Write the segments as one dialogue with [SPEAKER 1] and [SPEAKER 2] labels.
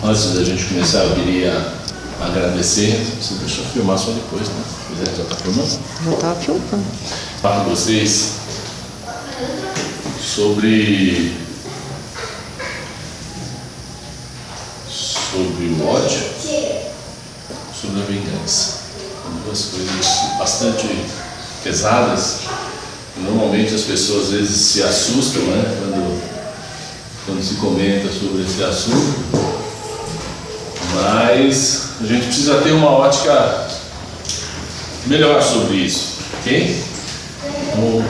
[SPEAKER 1] Antes da gente começar, eu queria agradecer. Você deixa eu filmar só depois, né? Já está filmando?
[SPEAKER 2] Já estava filmando.
[SPEAKER 1] Falar com vocês sobre o ódio, sobre a vingança. São duas coisas bastante pesadas. Normalmente as pessoas às vezes se assustam, né, quando se comenta sobre esse assunto, mas a gente precisa ter uma ótica melhor sobre isso, ok? Então,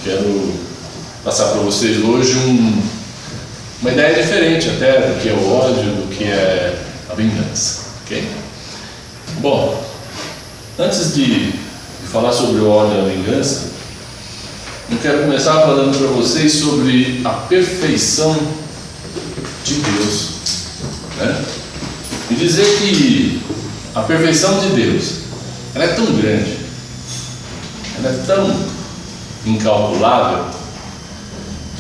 [SPEAKER 1] quero passar para vocês hoje uma ideia diferente até do que é o ódio, do que é a vingança, ok? Bom, antes de falar sobre o ódio e a vingança, eu quero começar falando para vocês sobre a perfeição de Deus, né? E dizer que a perfeição de Deus, ela é tão grande, ela é tão incalculável,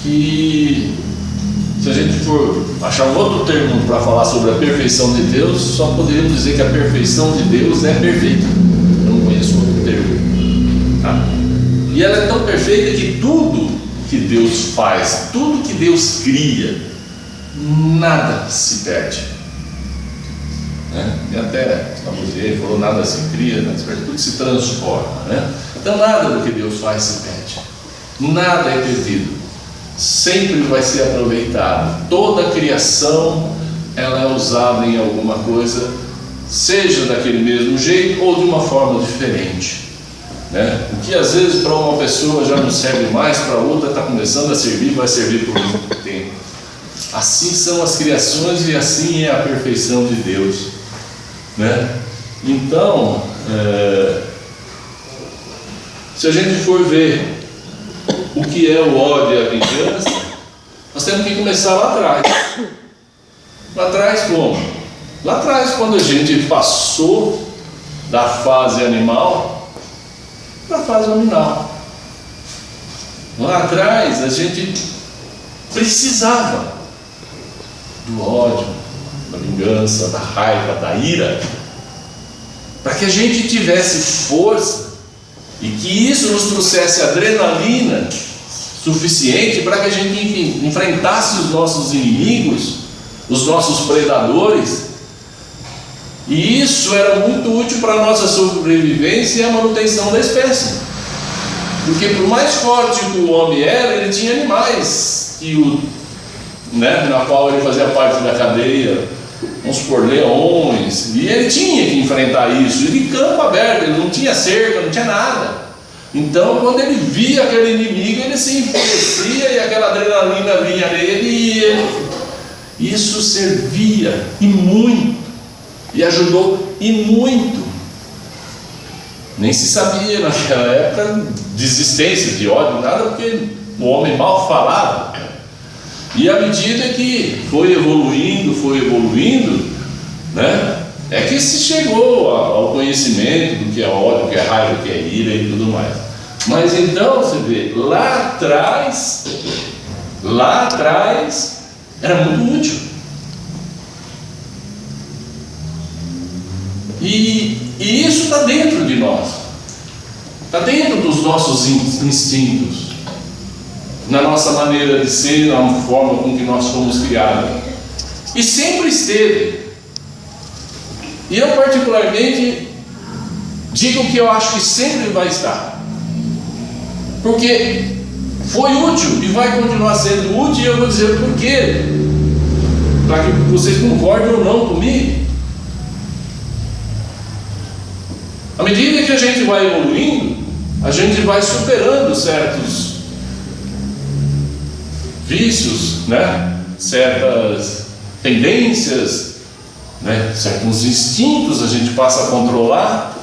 [SPEAKER 1] que se a gente for achar um outro termo para falar sobre a perfeição de Deus, só poderíamos dizer que a perfeição de Deus é perfeita. Eu não conheço outro termo, tá? E ela é tão perfeita que tudo que Deus faz, tudo que Deus cria, nada se perde, né? E até ele falou: nada se cria, nada se perde, tudo se transforma, né? Então nada do que Deus faz se perde, nada é perdido, sempre vai ser aproveitado. Toda a criação, ela é usada em alguma coisa, seja daquele mesmo jeito ou de uma forma diferente, né? O que às vezes para uma pessoa já não serve mais, para outra está começando a servir, vai servir por muito tempo. Assim são as criações e assim é a perfeição de Deus, né? Então, se a gente for ver o que é o ódio e a vingança, nós temos que começar lá atrás. Lá atrás como? Lá atrás, quando a gente passou da fase animal para a fase nominal. Lá atrás a gente precisava do ódio, da vingança, da raiva, da ira, para que a gente tivesse força e que isso nos trouxesse adrenalina suficiente para que a gente enfrentasse os nossos inimigos, os nossos predadores. E isso era muito útil para a nossa sobrevivência e a manutenção da espécie, porque por mais forte que o homem era, ele tinha animais na qual ele fazia parte da cadeia, vamos supor, leões, e ele tinha que enfrentar isso, e de campo aberto, ele não tinha cerca, não tinha nada. Então quando ele via aquele inimigo, ele se enfurecia e aquela adrenalina vinha nele, e isso servia e muito, e ajudou e muito. Nem se sabia naquela época de existência de ódio, nada, porque o homem mal falava. E à medida que foi evoluindo, né, é que se chegou ao conhecimento do que é ódio, do que é raiva, do que é ira e tudo mais. Mas então você vê, lá atrás era muito útil. E isso está dentro de nós, está dentro dos nossos instintos, na nossa maneira de ser, na forma com que nós fomos criados, e sempre esteve. E eu particularmente digo que eu acho que sempre vai estar, porque foi útil e vai continuar sendo útil, e eu vou dizer por quê, para que vocês concordem ou não comigo. À medida que a gente vai evoluindo, a gente vai superando certos vícios, né? Certas tendências, né? Certos instintos a gente passa a controlar.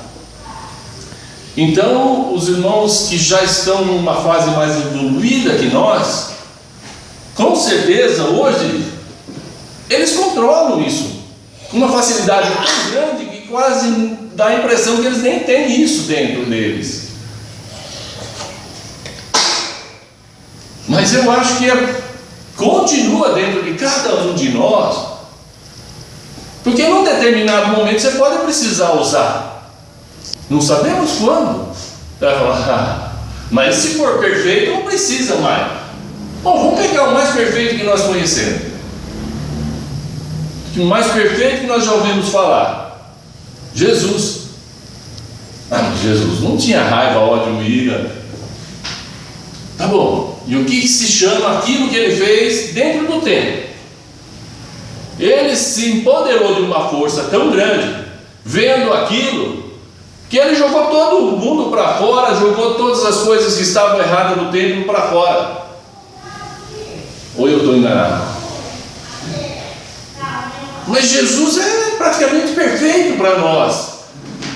[SPEAKER 1] Então, os irmãos que já estão numa fase mais evoluída que nós, com certeza hoje eles controlam isso com uma facilidade tão grande que quase dá a impressão que eles nem têm isso dentro deles. Mas eu acho que continua dentro de cada um de nós, porque em um determinado momento você pode precisar usar, não sabemos quando. Você vai falar, mas se for perfeito não precisa mais. Bom, vamos pegar o mais perfeito que nós conhecemos, o mais perfeito que nós já ouvimos falar, Jesus. Mas Jesus não tinha raiva, ódio, ira. Tá bom, e o que se chama aquilo que ele fez dentro do tempo? Ele se empoderou de uma força tão grande, vendo aquilo, que ele jogou todo mundo para fora, jogou todas as coisas que estavam erradas no templo para fora. Ou eu estou enganado? Mas Jesus é praticamente perfeito para nós.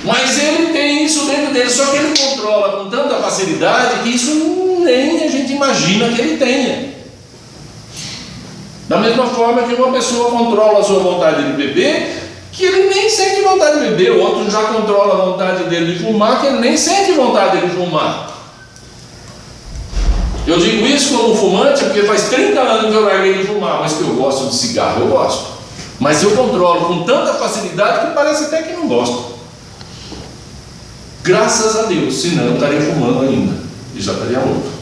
[SPEAKER 1] Mas ele tem isso dentro dele, só que ele controla com tanta facilidade que isso nem a gente imagina que ele tenha. Da mesma forma que uma pessoa controla a sua vontade de beber, que ele nem sente vontade de beber. O outro já controla a vontade dele de fumar, que ele nem sente vontade de fumar. Eu digo isso como fumante porque faz 30 anos que eu larguei de fumar, mas que eu gosto de cigarro, eu gosto. Mas eu controlo com tanta facilidade que parece até que não gosto. Graças a Deus, senão eu estaria fumando ainda e já estaria morto.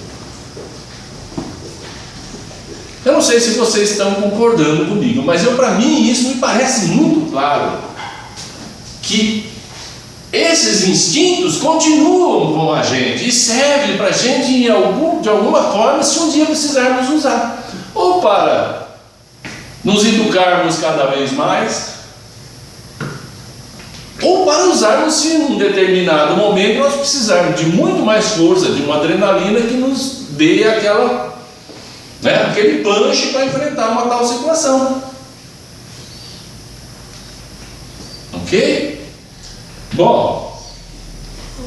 [SPEAKER 1] Eu não sei se vocês estão concordando comigo, mas para mim isso me parece muito claro, que esses instintos continuam com a gente e servem para a gente de alguma forma, se um dia precisarmos usar, ou para nos educarmos cada vez mais, ou para usarmos se em um determinado momento nós precisarmos de muito mais força, de uma adrenalina que nos dê aquele punch para enfrentar uma tal situação. Ok? Bom,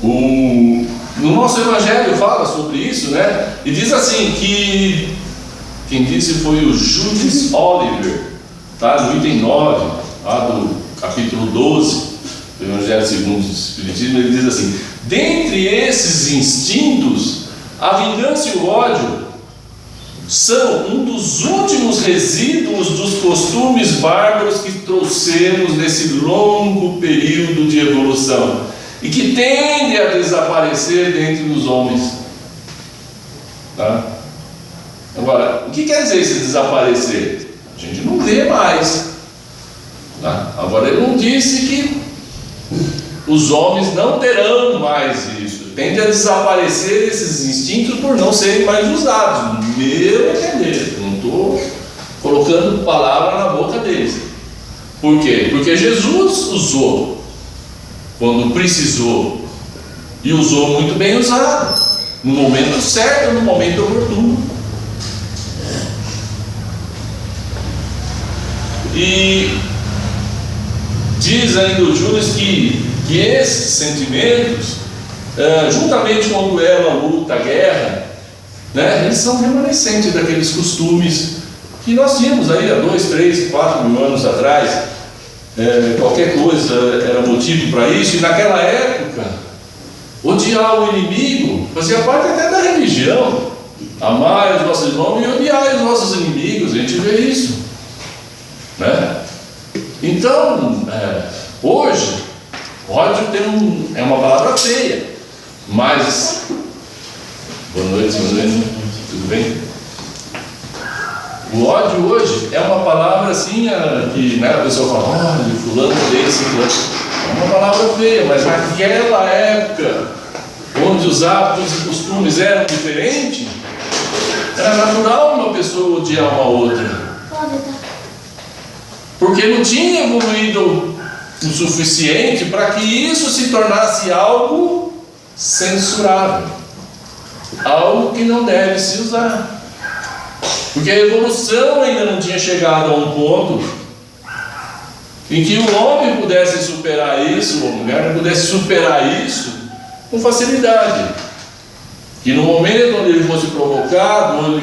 [SPEAKER 1] no nosso Evangelho fala sobre isso, né? E diz assim que quem disse foi o Judas Oliver, tá? No item 9, lá do capítulo 12 do Evangelho segundo o Espiritismo, ele diz assim: dentre esses instintos, a vingança e o ódio são um dos últimos resíduos dos costumes bárbaros que trouxemos nesse longo período de evolução e que tende a desaparecer dentre os homens. Tá? Agora, o que quer dizer esse desaparecer? A gente não vê mais. Tá? Agora, ele não disse que os homens não terão mais isso. Tende a desaparecer esses instintos por não serem mais usados. Meu entender, não estou colocando palavra na boca deles. Por quê? Porque Jesus usou quando precisou, e usou muito bem usado, no momento certo, no momento oportuno. E diz ainda o Judas que esses sentimentos, juntamente com o duelo, a luta, a guerra, né, eles são remanescentes daqueles costumes que nós tínhamos aí há 2, 3, 4 mil anos atrás. Qualquer coisa era motivo para isso, e naquela época odiar o inimigo fazia parte até da religião. Amai os vossos irmãos e odiai os vossos inimigos. A gente vê isso, né? Então, hoje, ódio é uma palavra feia, mas boa noite, tudo bem? O ódio hoje é uma palavra assim, que, né, a pessoa fala, olha, fulano desse, fulano. É uma palavra feia, mas naquela época, onde os hábitos e costumes eram diferentes, era natural uma pessoa odiar uma outra. Porque não tinha evoluído o suficiente para que isso se tornasse algo censurável, algo que não deve se usar. Porque a evolução ainda não tinha chegado a um ponto em que o homem pudesse superar isso, ou a mulher pudesse superar isso com facilidade. Que no momento onde ele fosse provocado,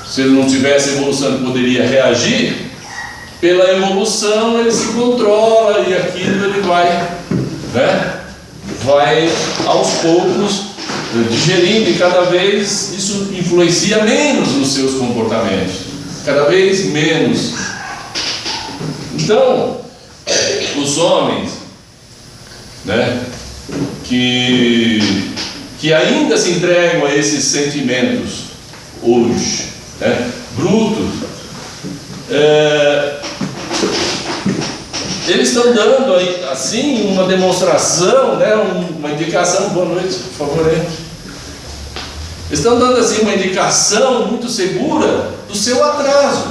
[SPEAKER 1] se ele não tivesse evolução, ele poderia reagir. Pela evolução ele se controla e aquilo ele vai aos poucos digerindo, e cada vez isso influencia menos nos seus comportamentos, cada vez menos. Então, os homens, né, que ainda se entregam a esses sentimentos hoje, né, brutos, eles estão dando assim uma demonstração, né, uma indicação. Boa noite, por favor. Eles estão dando assim uma indicação muito segura do seu atraso.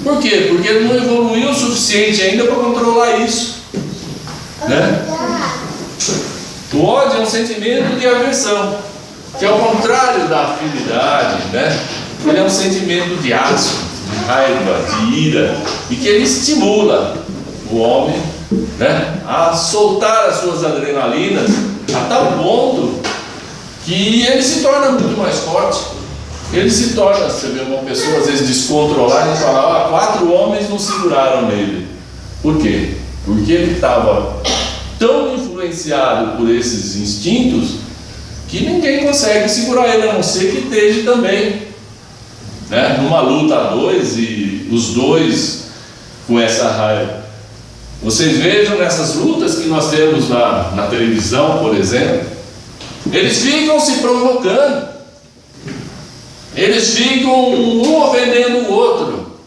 [SPEAKER 1] Por quê? Porque ele não evoluiu o suficiente ainda para controlar isso, né? O ódio é um sentimento de aversão, que ao contrário da afinidade, né? Ele é um sentimento de asco, de raiva, de ira, e que ele estimula o homem, né, a soltar as suas adrenalinas a tal ponto que ele se torna muito mais forte. Ele se torna, você vê uma pessoa às vezes descontrolada e fala: 4 homens não seguraram nele. Por quê? Porque ele estava tão influenciado por esses instintos que ninguém consegue segurar ele, a não ser que esteja também, né, numa luta a dois, e os dois com essa raiva. Vocês vejam nessas lutas que nós temos na televisão, por exemplo, eles ficam se provocando, eles ficam um ofendendo o outro,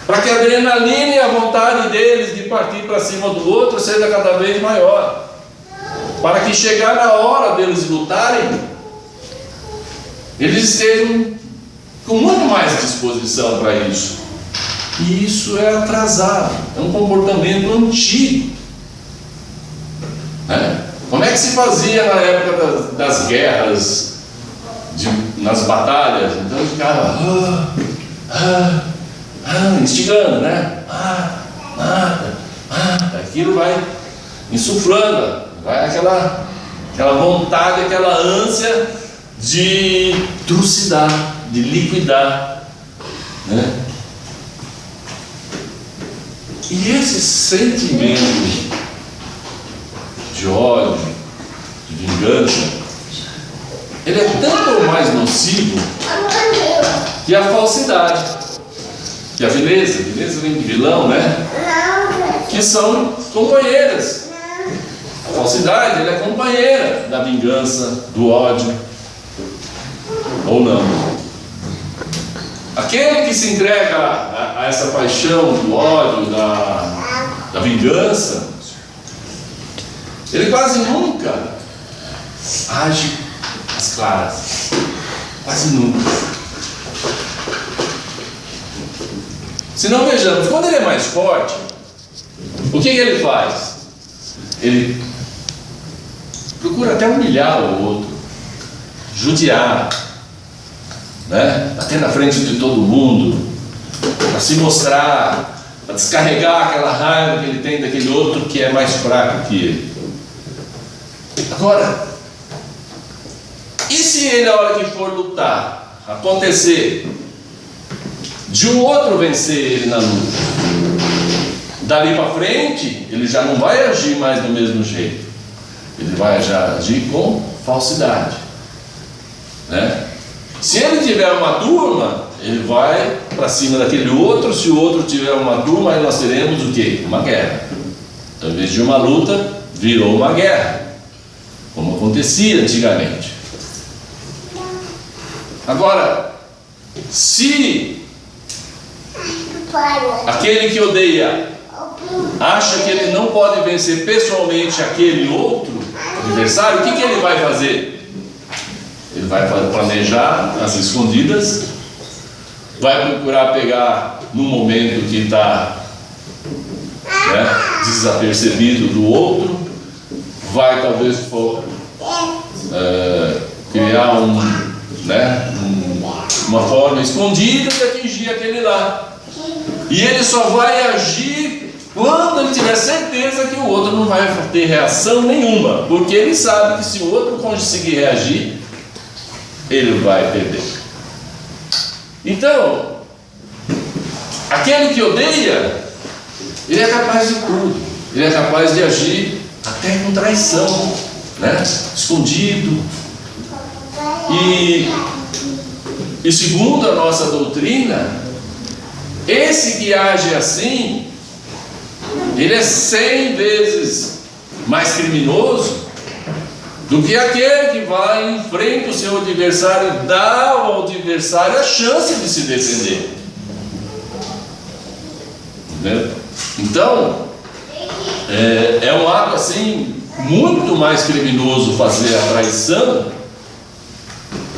[SPEAKER 1] para que a adrenalina e a vontade deles de partir para cima do outro seja cada vez maior, para que chegar na hora deles lutarem, eles estejam com muito mais disposição para isso. E isso é atrasado, é um comportamento antigo, né? Como é que se fazia na época das guerras, nas batalhas? Então eles ficavam instigando, né? Mata, aquilo vai insuflando, vai aquela vontade, aquela ânsia de trucidar, de liquidar, né? E esse sentimento de ódio, de vingança, ele é tanto mais nocivo que a falsidade, que a vileza vem de vilão, né? Que são companheiras. A falsidade, ela é companheira da vingança, do ódio, ou não. Aquele que se entrega a essa paixão do ódio, da vingança, ele quase nunca age às claras, quase nunca. Se não, vejamos, quando ele é mais forte, o que ele faz? Ele procura até humilhar o outro, judiar, né? Até na frente de todo mundo, para se mostrar, para descarregar aquela raiva que ele tem daquele outro que é mais fraco que ele. Agora, e se ele, na hora que for lutar, acontecer de um outro vencer ele na luta, dali para frente ele já não vai agir mais do mesmo jeito, ele vai já agir com falsidade, né? Se ele tiver uma turma, ele vai para cima daquele outro. Se o outro tiver uma turma, aí nós teremos o quê? Uma guerra. Então, em vez de uma luta, virou uma guerra, como acontecia antigamente. Agora, se aquele que odeia acha que ele não pode vencer pessoalmente aquele outro adversário, o que ele vai fazer? Ele vai planejar as escondidas, vai procurar pegar no momento que está, né, desapercebido do outro, vai talvez criar uma forma escondida de atingir aquele lá. E ele só vai agir quando ele tiver certeza que o outro não vai ter reação nenhuma, porque ele sabe que se o outro conseguir reagir, ele vai perder. Então, aquele que odeia, ele é capaz de tudo. Ele é capaz de agir até com traição. né? Escondido. E segundo a nossa doutrina, esse que age assim, ele é 100 vezes mais criminoso do que aquele que vai em frente ao seu adversário e dá ao adversário a chance de se defender. Entendeu? Então, é um ato assim, muito mais criminoso fazer a traição,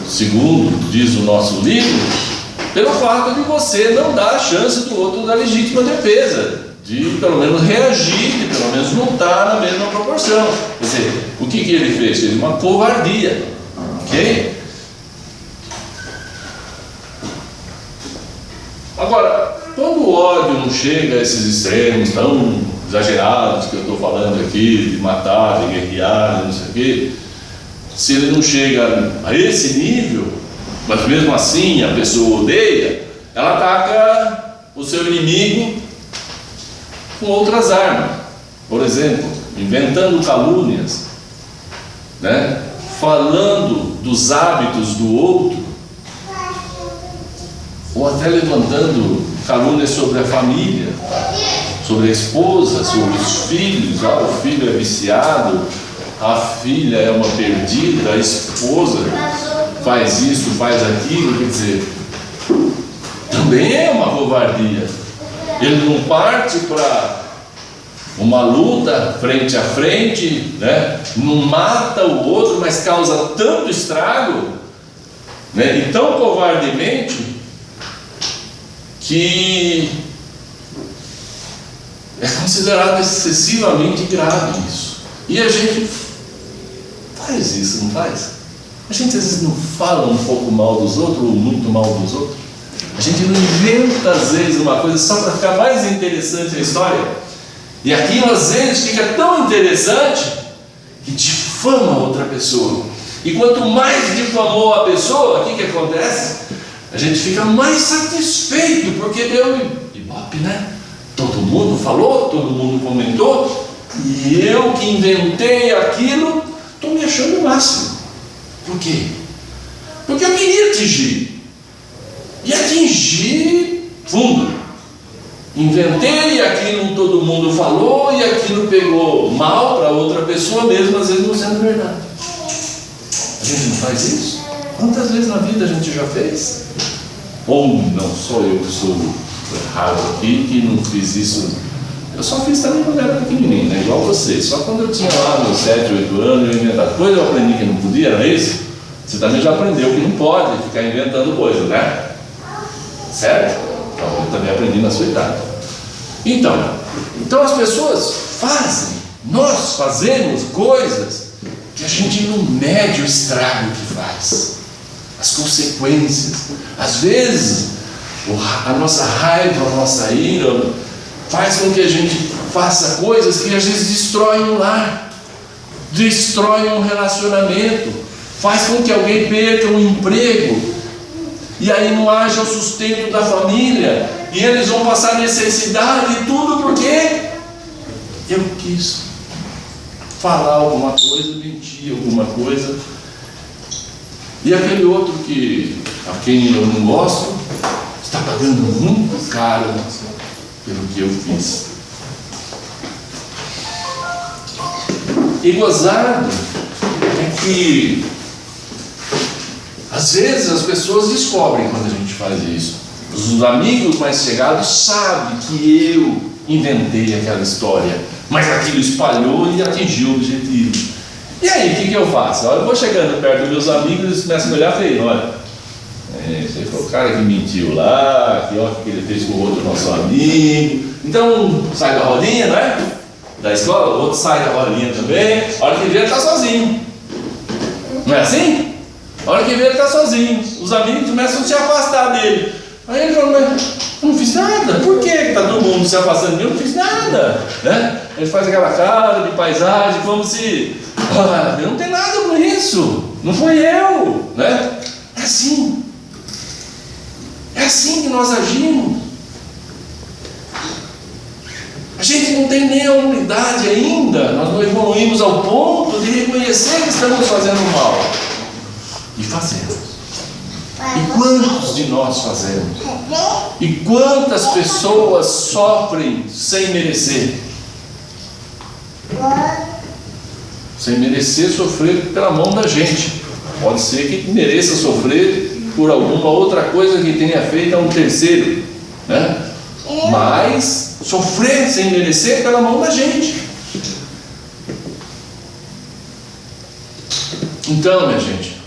[SPEAKER 1] segundo diz o nosso livro, pelo fato de você não dar a chance do outro da legítima defesa, de pelo menos reagir, de pelo menos lutar na mesma proporção. Quer dizer, o que ele fez? Fez uma covardia, ok? Agora, quando o ódio não chega a esses extremos tão exagerados que eu estou falando aqui, de matar, de guerrear, não sei o quê, se ele não chega a esse nível, mas mesmo assim a pessoa odeia, ela ataca o seu inimigo com outras armas. Por exemplo, inventando calúnias, né? Falando dos hábitos do outro, ou até levantando calúnias sobre a família, sobre a esposa, sobre os filhos. O filho é viciado, a filha é uma perdida, a esposa faz isso, faz aquilo. Quer dizer, também é uma covardia. Ele não parte para uma luta frente a frente, né? Não mata o outro, mas causa tanto estrago, né? E tão covardemente que é considerado excessivamente grave isso. E a gente faz isso, não faz? A gente às vezes não fala um pouco mal dos outros, ou muito mal dos outros. A gente não inventa às vezes uma coisa só para ficar mais interessante a história. E aquilo às vezes fica tão interessante que difama outra pessoa. E quanto mais difamou a pessoa, o que acontece? A gente fica mais satisfeito, porque deu ibope, né? Todo mundo falou, todo mundo comentou, e eu que inventei aquilo, estou me achando o máximo. Por quê? Porque eu queria atingir. E atingir fundo. Inventei, aquilo todo mundo falou, e aquilo pegou mal para outra pessoa, mesmo às vezes não sendo verdade. A gente não faz isso? Quantas vezes na vida a gente já fez? Ou não sou eu que sou errado aqui, que não fiz isso. Eu só fiz também quando era pequenininho, né? Igual você. Só quando eu tinha lá meus 7, 8 anos, eu inventava. Depois eu aprendi que não podia, não é isso? Você também já aprendeu que não pode ficar inventando coisa, né? Certo? Então eu também aprendi na sua idade. Então as pessoas fazem, nós fazemos coisas que a gente não mede o estrago que faz, as consequências. Às vezes a nossa raiva, a nossa ira faz com que a gente faça coisas que às vezes destroem um lar, destroem um relacionamento, faz com que alguém perca um emprego, e aí não haja o sustento da família, e eles vão passar necessidade, e tudo porque eu quis falar alguma coisa, mentir alguma coisa, e aquele outro a quem eu não gosto está pagando muito caro pelo que eu fiz. E gozado é que às vezes as pessoas descobrem quando a gente faz isso. Os amigos mais chegados sabem que eu inventei aquela história, mas aquilo espalhou e atingiu o objetivo. E aí, o que eu faço? Eu vou chegando perto dos meus amigos e eles começam a me olhar e falam: olha, esse foi o cara que mentiu lá, que olha o que ele fez com o outro nosso amigo. Então, sai da rodinha, né? Da escola, o outro sai da rodinha também. A hora que vê, ele está sozinho. Não é assim? A hora que vê, ele está sozinho. Os amigos começam a se afastar dele. Aí ele fala: mas eu não fiz nada. Por que está todo mundo se afastando de mim? Eu não fiz nada, né? Ele faz aquela cara de paisagem, como se eu não tenho nada com isso, não foi eu, né? É assim que nós agimos. A gente gente não tem nem a humildade ainda, nós não evoluímos ao ponto de reconhecer que estamos fazendo mal. E fazemos. E quantos de nós fazemos? E quantas pessoas sofrem sem merecer? Sem merecer sofrer pela mão da gente. Pode ser que mereça sofrer por alguma outra coisa que tenha feito a um terceiro, né? Mas sofrer sem merecer pela mão da gente. Então, minha gente,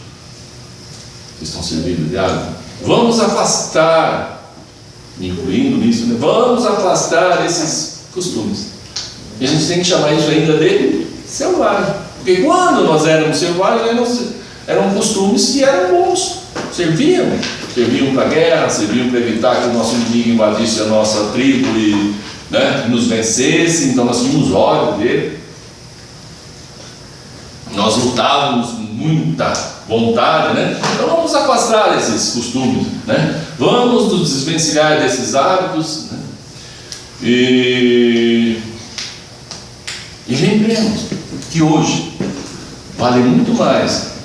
[SPEAKER 1] vocês estão servindo de água? Vamos afastar, me incluindo nisso, né? Vamos afastar esses costumes. E a gente tem que chamar isso ainda de selvagem. Porque quando nós éramos selvagens, eram costumes que eram bons, serviam para a guerra, serviam para evitar que o nosso inimigo invadisse a nossa tribo e, né, nos vencesse. Então nós tínhamos ódio dele, nós lutávamos com muita vontade, né? Então vamos afastar esses costumes, né? Vamos nos desvencilhar desses hábitos, né? E lembremos que hoje vale muito mais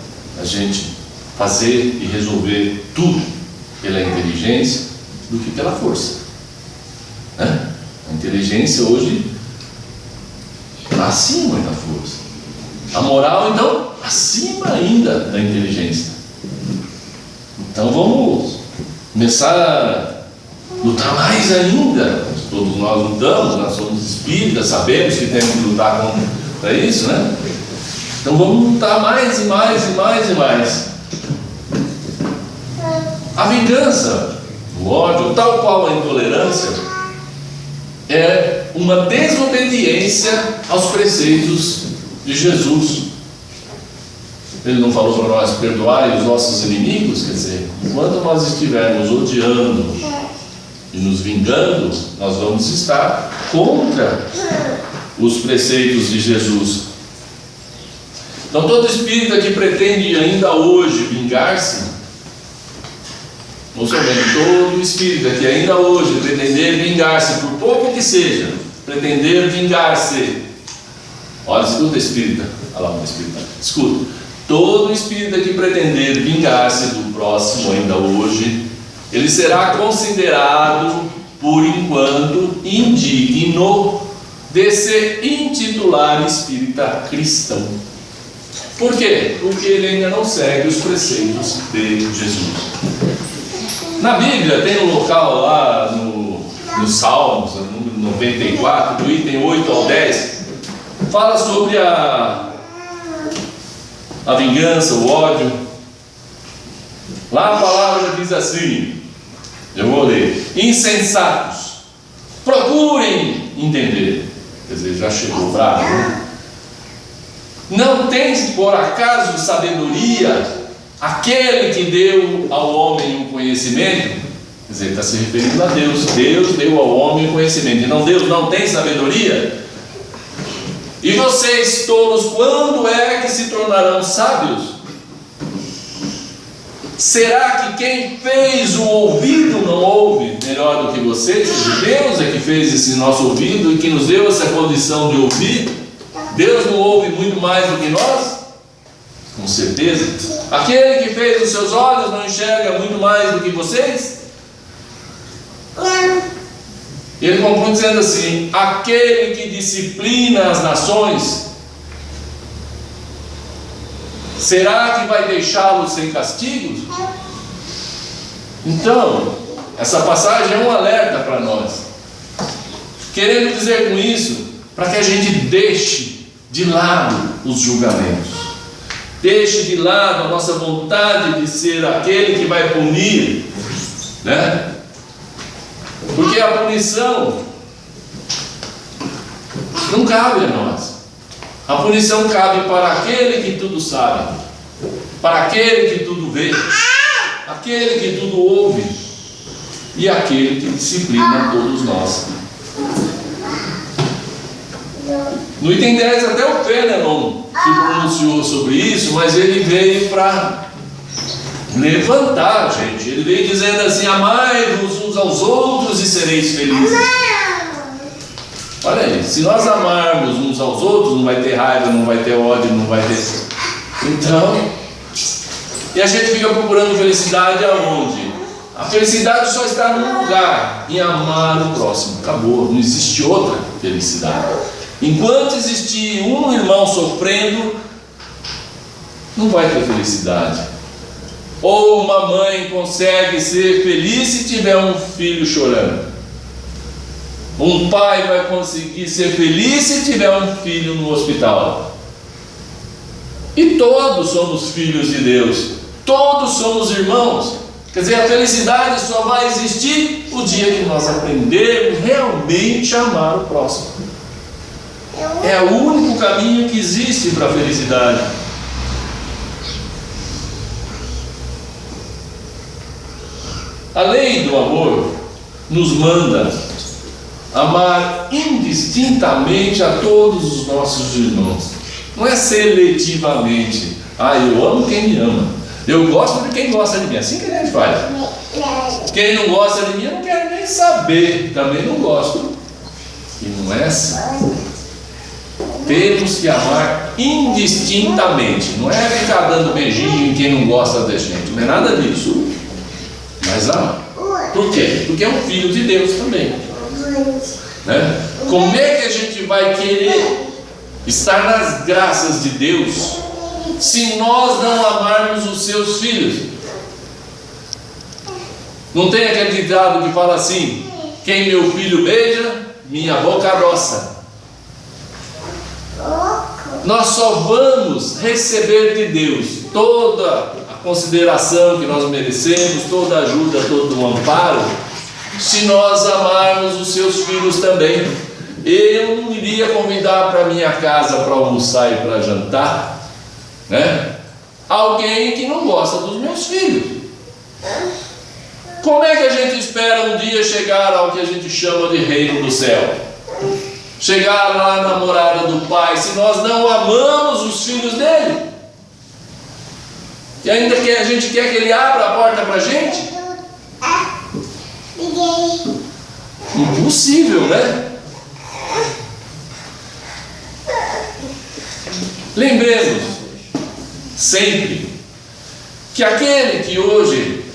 [SPEAKER 1] a gente fazer e resolver tudo pela inteligência do que pela força, né? A inteligência hoje está acima da força, a moral então acima ainda da inteligência. Então vamos começar a lutar mais ainda. Todos nós lutamos, nós somos espíritas, sabemos que temos que lutar contra isso, né? Então vamos lutar mais e mais e mais e mais. A vingança, o ódio, tal qual a intolerância, é uma desobediência aos preceitos de Jesus. Ele não falou para nós perdoar os nossos inimigos? Quer dizer, enquanto nós estivermos odiando e nos vingando, nós vamos estar contra os preceitos de Jesus. Então todo espírita que pretende ainda hoje vingar-se, ou seja, todo espírita que ainda hoje pretender vingar-se, por pouco que seja, pretender vingar-se, olha, escuta espírita, olha lá um espírita, escuta, todo espírita que pretender vingar-se do próximo ainda hoje, ele será considerado, por enquanto, indigno de se intitular espírita cristão. Por quê? Porque ele ainda não segue os preceitos de Jesus. Na Bíblia tem um local lá no Salmos, no número 94, do item 8 ao 10, fala sobre a vingança, o ódio. Lá a palavra diz assim, eu vou ler: insensatos, procurem entender. Quer dizer, já chegou bravo, né? Não tens por acaso sabedoria aquele que deu ao homem o conhecimento? Quer dizer, está se referindo a Deus. Deus deu ao homem o conhecimento. Então Deus não tem sabedoria? E vocês tolos, quando é que se tornarão sábios? Será que quem fez o ouvido não ouve melhor do que vocês? Deus é que fez esse nosso ouvido e que nos deu essa condição de ouvir. Deus não ouve muito mais do que nós? Com certeza. Aquele que fez os seus olhos não enxerga muito mais do que vocês? Ele conclui dizendo assim: aquele que disciplina as nações, será que vai deixá-los sem castigos? Então, essa passagem é um alerta para nós, querendo dizer com isso, para que a gente deixe de lado os julgamentos, deixe de lado a nossa vontade de ser aquele que vai punir, né? Porque a punição não cabe a nós. A punição cabe para aquele que tudo sabe, para aquele que tudo vê, aquele que tudo ouve e aquele que disciplina todos nós. No item 10 até o Fénelon se pronunciou sobre isso, mas ele veio para levantar a gente. Ele veio dizendo assim: amai-vos uns aos outros e sereis felizes. Olha aí, se nós amarmos uns aos outros, não vai ter raiva, não vai ter ódio, não vai ter... Então, e a gente fica procurando felicidade aonde? A felicidade só está num lugar, em amar o próximo. Acabou, não existe outra felicidade. Enquanto existir um irmão sofrendo, não vai ter felicidade. Ou uma mãe consegue ser feliz se tiver um filho chorando. Um pai vai conseguir ser feliz se tiver um filho no hospital. E todos somos filhos de Deus. Todos somos irmãos. Quer dizer, a felicidade só vai existir o dia que nós aprendermos realmente a amar o próximo. É o único caminho que existe para a felicidade. A lei do amor nos manda amar indistintamente a todos os nossos irmãos. Não é seletivamente. Eu amo quem me ama. Eu gosto de quem gosta de mim. Assim que a gente faz. Quem não gosta de mim, eu não quero nem saber. Também não gosto. E não é assim. Temos que amar indistintamente. Não é ficar dando beijinho em quem não gosta da gente. Não é nada disso. Mas amar. Por quê? Porque é um filho de Deus também. Né? Como é que a gente vai querer estar nas graças de Deus se nós não amarmos os seus filhos? Não tem aquele ditado que fala assim: quem meu filho beija, minha boca adoça. Nós só vamos receber de Deus toda a consideração que nós merecemos, toda a ajuda, todo o amparo, se nós amarmos os seus filhos também. Eu não iria convidar para minha casa para almoçar e para jantar, né, alguém que não gosta dos meus filhos. Como é que a gente espera um dia chegar ao que a gente chama de reino do céu? Chegar lá na morada do Pai, se nós não amamos os filhos dele? E ainda que a gente quer que ele abra a porta para a gente? Impossível, né? Lembremos sempre que aquele que hoje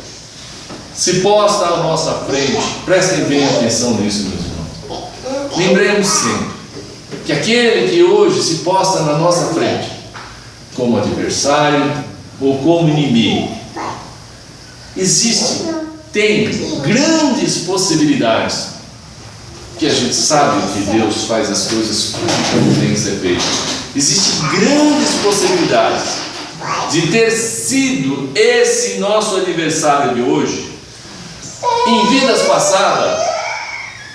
[SPEAKER 1] se posta à nossa frente, prestem bem atenção nisso, meus irmãos. Lembremos sempre que aquele que hoje se posta na nossa frente como adversário ou como inimigo, tem grandes possibilidades, que a gente sabe que Deus faz as coisas como tem que ser feito. Existem grandes possibilidades de ter sido esse nosso adversário de hoje, em vidas passadas,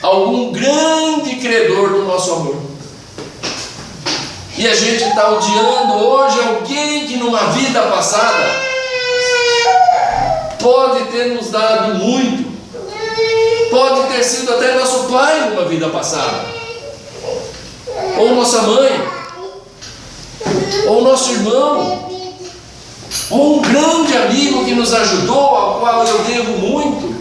[SPEAKER 1] algum grande credor do nosso amor. E a gente está odiando hoje alguém que numa vida passada pode ter nos dado muito, pode ter sido até nosso pai numa vida passada, ou nossa mãe, ou nosso irmão, ou um grande amigo que nos ajudou, ao qual eu devo muito.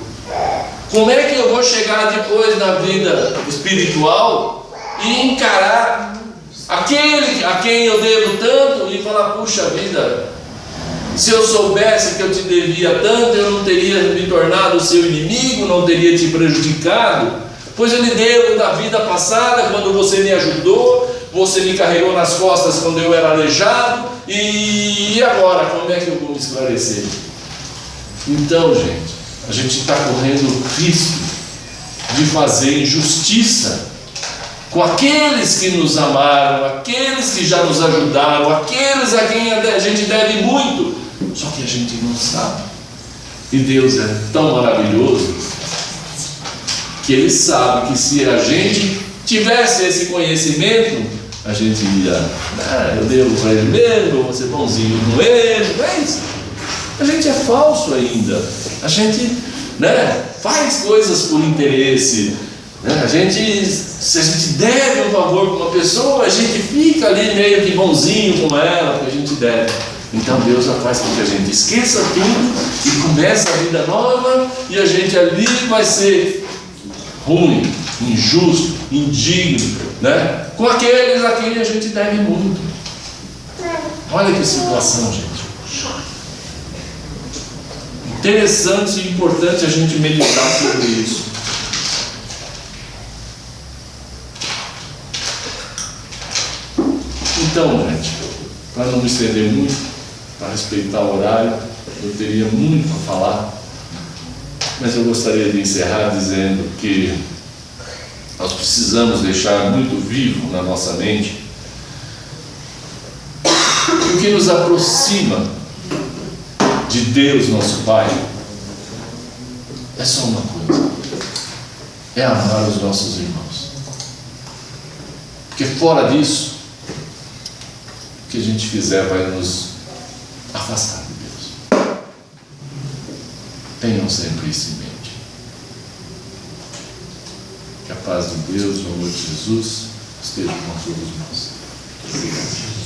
[SPEAKER 1] Como é que eu vou chegar depois na vida espiritual e encarar aquele a quem eu devo tanto e falar: puxa vida, se eu soubesse que eu te devia tanto, eu não teria me tornado seu inimigo, não teria te prejudicado, pois eu lhe devo da vida passada, quando você me ajudou, você me carregou nas costas quando eu era aleijado, e agora, como é que eu vou me esclarecer? Então, gente, a gente está correndo o risco de fazer injustiça com aqueles que nos amaram, aqueles que já nos ajudaram, aqueles a quem a gente deve muito, só que a gente não sabe. E Deus é tão maravilhoso que Ele sabe que se a gente tivesse esse conhecimento, a gente ia: eu devo para ele mesmo, vou ser bonzinho com ele. Não é isso. A gente é falso ainda. A gente, faz coisas por interesse. Se a gente deve um favor para uma pessoa, a gente fica ali meio que bonzinho com ela, porque a gente deve. Então Deus já faz com que a gente esqueça tudo e comece a vida nova, e a gente ali vai ser ruim, injusto, indigno, né? Com aqueles a quem a gente deve muito. Olha que situação, gente. Interessante e importante a gente meditar sobre isso. Então, gente, para não me estender muito, para respeitar o horário, eu teria muito a falar, mas eu gostaria de encerrar dizendo que nós precisamos deixar muito vivo na nossa mente que o que nos aproxima de Deus, nosso Pai, é só uma coisa: é amar os nossos irmãos. Porque fora disso, o que a gente fizer vai nos afastar de Deus. Tenham sempre isso em mente. Que a paz de Deus, o amor de Jesus esteja com todos nós. Obrigado.